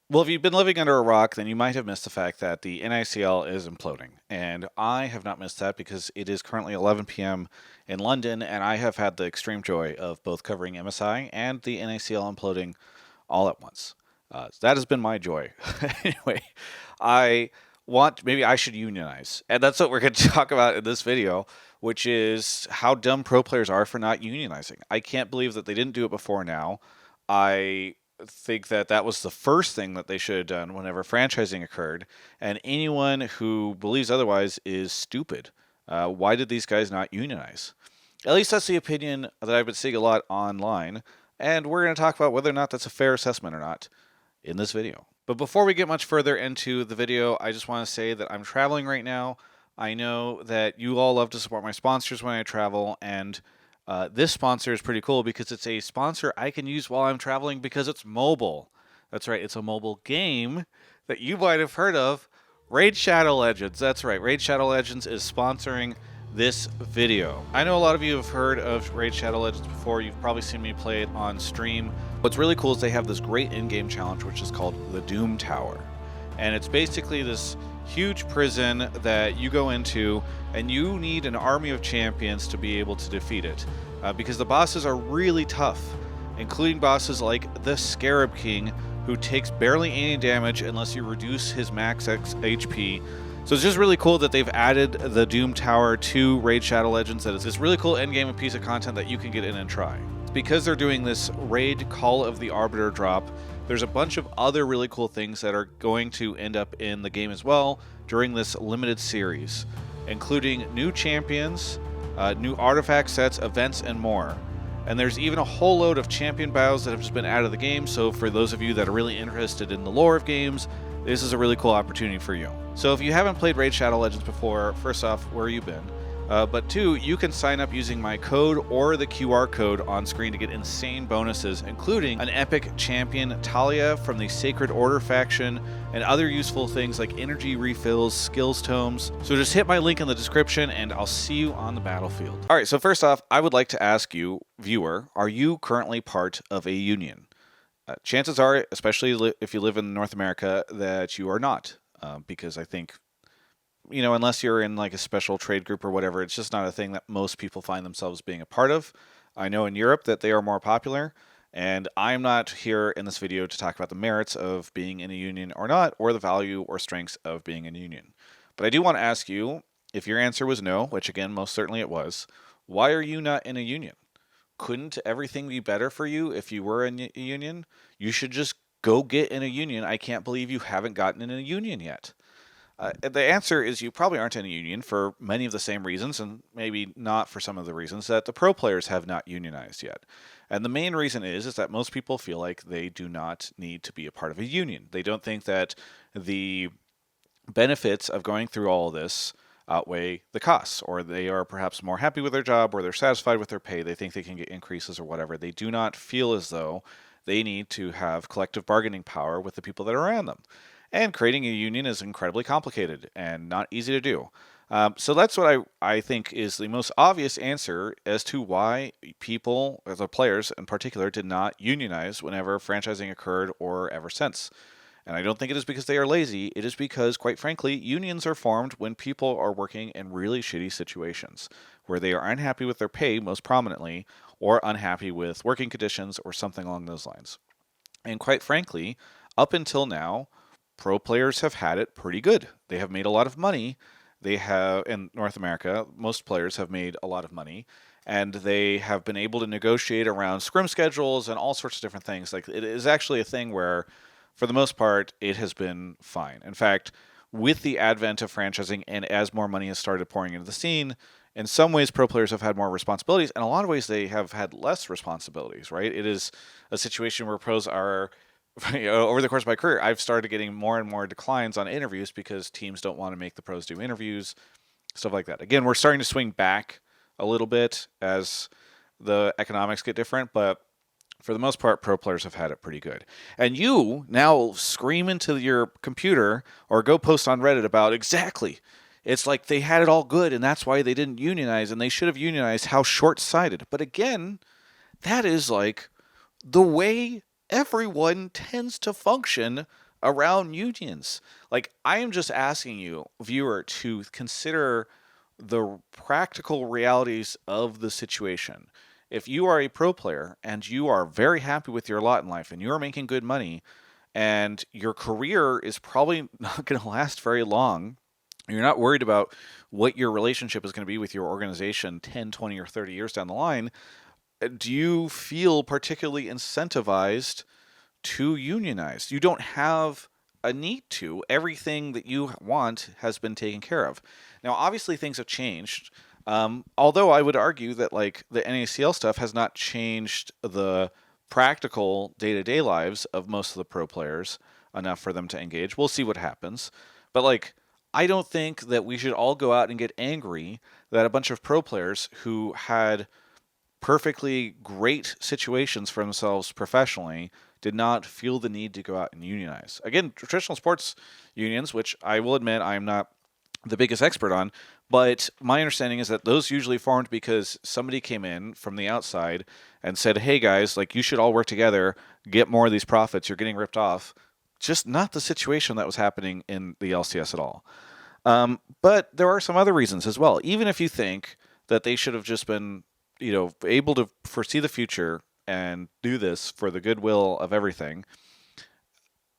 Well, if you've been living under a rock, then you might have missed the fact that the NICL is imploding. And I have not missed that because it is currently 11 p.m. in London, and I have had the extreme joy of both covering MSI and the NICL imploding all at once. That has been my joy. Anyway, I maybe I should unionize. And that's what we're going to talk about in this video, which is how dumb pro players are for not unionizing. I can't believe that they didn't do it before now. I think that that was the first thing that they should have done whenever franchising occurred. And anyone who believes otherwise is stupid. Why did these guys not unionize? At least that's the opinion that I've been seeing a lot online. And we're going to talk about whether or not that's a fair assessment or not in this video. But before we get much further into the video, I just want to say that I'm traveling right now. I know that you all love to support my sponsors when I travel, and this sponsor is pretty cool because it's a sponsor I can use while I'm traveling because it's mobile. That's right, it's a mobile game that you might have heard of, Raid Shadow Legends. That's right, Raid Shadow Legends is sponsoring this video. I know a lot of you have heard of Raid Shadow Legends before. You've probably seen me play it on stream. What's really cool is they have this great in-game challenge which is called the Doom Tower. And it's basically this huge prison that you go into, and you need an army of champions to be able to defeat it. Because the bosses are really tough, including bosses like the Scarab King, who takes barely any damage unless you reduce his max HP. So it's just really cool that they've added the Doom Tower to Raid Shadow Legends, that it's this really cool endgame piece of content that you can get in and try. Because they're doing this Raid Call of the Arbiter drop, there's a bunch of other really cool things that are going to end up in the game as well during this limited series, including new champions, new artifact sets, events, and more. And there's even a whole load of champion battles that have just been added to the game, so for those of you that are really interested in the lore of games, this is a really cool opportunity for you. So if you haven't played Raid Shadow Legends before, first off, where have you been? But two, you can sign up using my code or the QR code on screen to get insane bonuses, including an epic champion, Talia from the Sacred Order faction, and other useful things like energy refills, skills tomes. So just hit my link in the description and I'll see you on the battlefield. Alright, so first off, I would like to ask you, viewer, are you currently part of a union? Chances are, especially if you live in North America, that you are not, because I think, you know, unless you're in like a special trade group or whatever, it's just not a thing that most people find themselves being a part of. I know in Europe that they are more popular, and I'm not here in this video to talk about the merits of being in a union or not, or the value or strengths of being in a union. But I do want to ask you, if your answer was no, which again, most certainly it was, why are you not in a union? Couldn't everything be better for you if you were in a union? You should just go get in a union. I can't believe you haven't gotten in a union yet. The answer is you probably aren't in a union for many of the same reasons, and maybe not for some of the reasons that the pro players have not unionized yet. And the main reason is that most people feel like they do not need to be a part of a union. They don't think that the benefits of going through all of this outweigh the costs, or they are perhaps more happy with their job, or they're satisfied with their pay. They think they can get increases or whatever. They do not feel as though they need to have collective bargaining power with the people that are around them. And creating a union is incredibly complicated and not easy to do. So that's what I think is the most obvious answer as to why people, the players in particular, did not unionize whenever franchising occurred or ever since. And I don't think it is because they are lazy. It is because, quite frankly, unions are formed when people are working in really shitty situations, where they are unhappy with their pay, most prominently, or unhappy with working conditions or something along those lines. And quite frankly, up until now, pro players have had it pretty good. They have made a lot of money. They have, in North America, most players have made a lot of money, and they have been able to negotiate around scrim schedules and all sorts of different things. Like, it is actually a thing where, for the most part, it has been fine. In fact, with the advent of franchising and as more money has started pouring into the scene, in some ways pro players have had more responsibilities. In a lot of ways, they have had less responsibilities, right? It is a situation where pros are, over the course of my career, I've started getting more and more declines on interviews because teams don't want to make the pros do interviews, stuff like that. Again, we're starting to swing back a little bit as the economics get different, but for the most part, pro players have had it pretty good. And you now scream into your computer or go post on Reddit about exactly. It's like they had it all good and that's why they didn't unionize and they should have unionized. How short-sighted. But again, that is like the way everyone tends to function around unions. Like, I am just asking you, viewer, to consider the practical realities of the situation. If you are a pro player and you are very happy with your lot in life and you are making good money and your career is probably not going to last very long, you're not worried about what your relationship is going to be with your organization 10, 20, or 30 years down the line, do you feel particularly incentivized to unionize? You don't have a need to. Everything that you want has been taken care of. Now, obviously, things have changed. Although I would argue that like the NACL stuff has not changed the practical day-to-day lives of most of the pro players enough for them to engage. We'll see what happens. But like, I don't think that we should all go out and get angry that a bunch of pro players who had perfectly great situations for themselves professionally did not feel the need to go out and unionize. Again, traditional sports unions, which I will admit I am not the biggest expert on, but my understanding is that those usually formed because somebody came in from the outside and said, hey guys, like you should all work together, get more of these profits, you're getting ripped off. Just not the situation that was happening in the LCS at all. But there are some other reasons as well. Even if you think that they should have just been, able to foresee the future and do this for the goodwill of everything.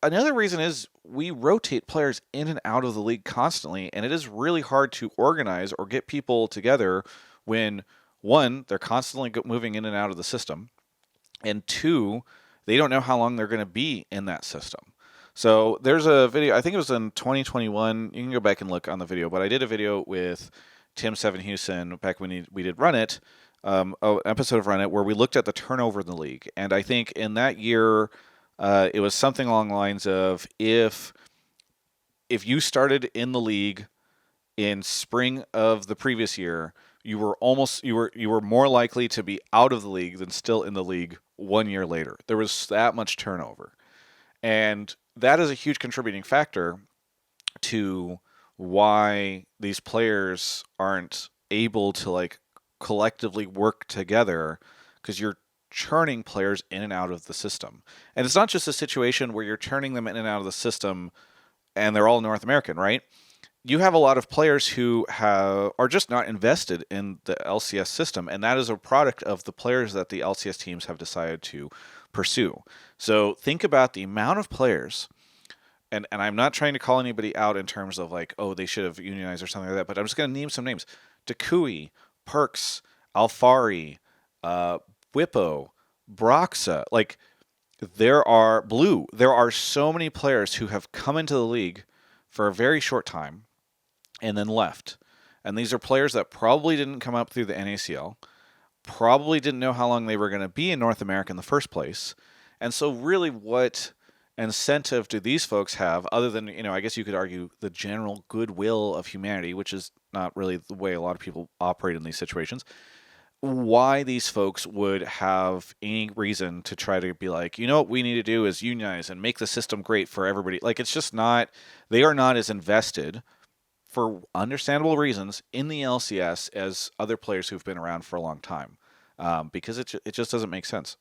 Another reason is we rotate players in and out of the league constantly, and it is really hard to organize or get people together when, one, they're constantly moving in and out of the system, and two, they don't know how long they're going to be in that system. So there's a video, I think it was in 2021, you can go back and look on the video, but I did a video with Tim Seven Houston back when we did Run It, an episode of Run It, where we looked at the turnover in the league. And I think in that year, it was something along the lines of if you started in the league in spring of the previous year, you were more likely to be out of the league than still in the league 1 year later. There was that much turnover. And that is a huge contributing factor to why these players aren't able to like collectively work together, because you're churning players in and out of the system. And it's not just a situation where you're turning them in and out of the system and they're all North American, right? You have a lot of players who are just not invested in the LCS system, and that is a product of the players that the LCS teams have decided to pursue. So think about the amount of players, and I'm not trying to call anybody out in terms of like, oh, they should have unionized or something like that, but I'm just going to name some names. Dakui, Perks, Alfari, Whippo, Broxa, like there are so many players who have come into the league for a very short time and then left. And these are players that probably didn't come up through the NACL, probably didn't know how long they were going to be in North America in the first place. And so really what incentive do these folks have other than, I guess you could argue the general goodwill of humanity, which is not really the way a lot of people operate in these situations. Why these folks would have any reason to try to be like, what we need to do is unionize and make the system great for everybody. Like, it's just not, they are not as invested, for understandable reasons, in the LCS as other players who've been around for a long time, because it just doesn't make sense.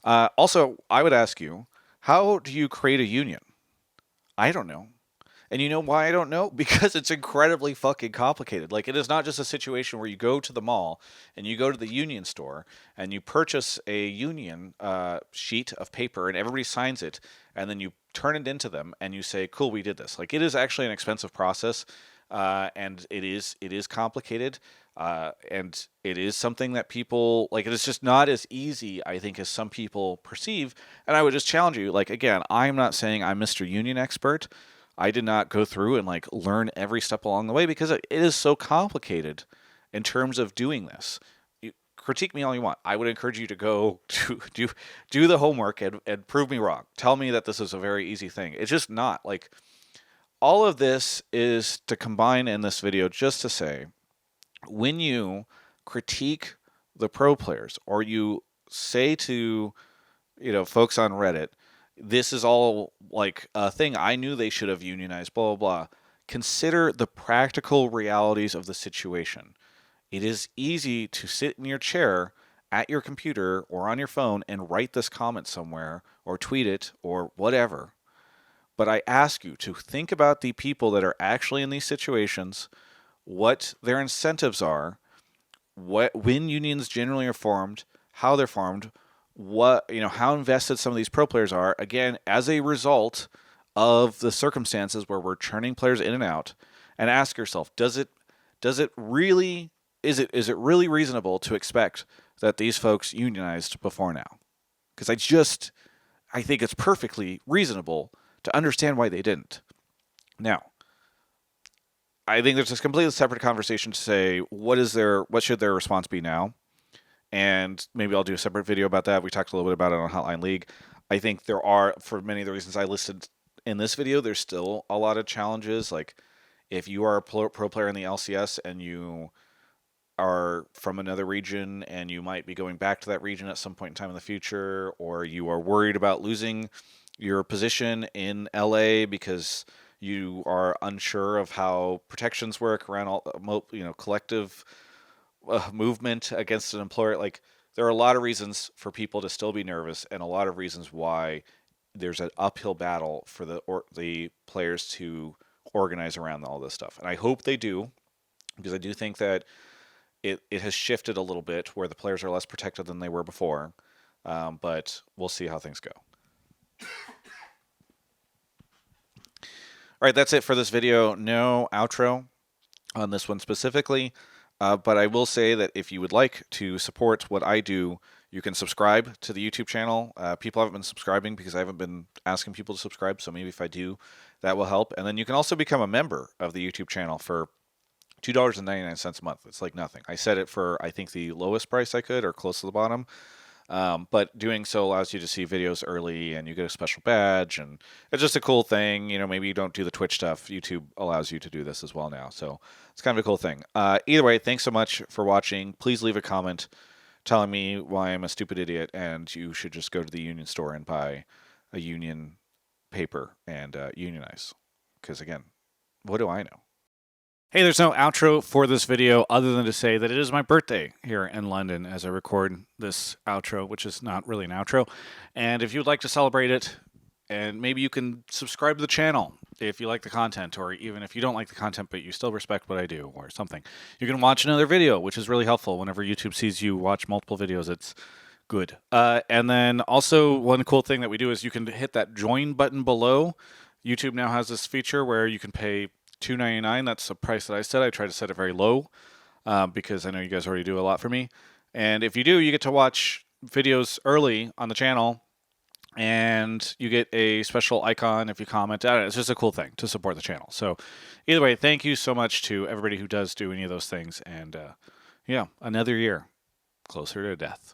Also, I would ask you, how do you create a union? I don't know. And you know why I don't know? Because it's incredibly fucking complicated. Like, it is not just a situation where you go to the mall and you go to the union store and you purchase a union sheet of paper and everybody signs it, and then you turn it into them and you say, cool, we did this. Like, it is actually an expensive process, and it is complicated, and it is something that people, like, it is just not as easy, I think, as some people perceive. And I would just challenge you, like, again, I'm not saying I'm Mr. Union expert. I did not go through and like learn every step along the way because it is so complicated in terms of doing this. You critique me all you want. I would encourage you to go to do the homework and prove me wrong. Tell me that this is a very easy thing. It's just not. Like, all of this is to combine in this video just to say, when you critique the pro players or you say to, folks on Reddit, this is all like a thing, I knew they should have unionized, blah, blah, blah. Consider the practical realities of the situation. It is easy to sit in your chair at your computer or on your phone and write this comment somewhere or tweet it or whatever. But I ask you to think about the people that are actually in these situations, what their incentives are, when unions generally are formed, how they're formed, how invested some of these pro players are. Again, as a result of the circumstances where we're churning players in and out, and ask yourself, is it really reasonable to expect that these folks unionized before now? Because I think it's perfectly reasonable to understand why they didn't. Now, I think there's a completely separate conversation to say what should their response be now, and maybe I'll do a separate video about that. We talked a little bit about it on Hotline League. I think there are, for many of the reasons I listed in this video, there's still a lot of challenges. Like if you are a pro player in the LCS and you are from another region and you might be going back to that region at some point in time in the future, or you are worried about losing your position in LA because you are unsure of how protections work around all, collective movement against an employer. Like there are a lot of reasons for people to still be nervous, and a lot of reasons why there's an uphill battle for the players to organize around all this stuff. And I hope they do, because I do think that it has shifted a little bit where the players are less protected than they were before. But we'll see how things go. All right, that's it for this video. No outro on this one specifically, but I will say that if you would like to support what I do, you can subscribe to the YouTube channel. People haven't been subscribing because I haven't been asking people to subscribe, so maybe if I do, that will help. And then you can also become a member of the YouTube channel for $2.99 a month. It's like nothing. I set it for, I think, the lowest price I could, or close to the bottom. But doing so allows you to see videos early, and you get a special badge, and it's just a cool thing. Maybe you don't do the Twitch stuff. YouTube allows you to do this as well now, so it's kind of a cool thing. Either way, thanks so much for watching. Please leave a comment telling me why I'm a stupid idiot, and you should just go to the union store and buy a union paper and unionize. Because again, what do I know? Hey, there's no outro for this video other than to say that it is my birthday here in London as I record this outro, which is not really an outro. And if you'd like to celebrate it, and maybe you can subscribe to the channel if you like the content, or even if you don't like the content but you still respect what I do or something. You can watch another video, which is really helpful. Whenever YouTube sees you watch multiple videos, it's good. And then also one cool thing that we do is you can hit that join button below. YouTube now has this feature where you can pay $2.99. That's the price that I set. I try to set it very low because I know you guys already do a lot for me. And if you do, you get to watch videos early on the channel, and you get a special icon if you comment. It's just a cool thing to support the channel. So either way, thank you so much to everybody who does do any of those things. And yeah, another year closer to death.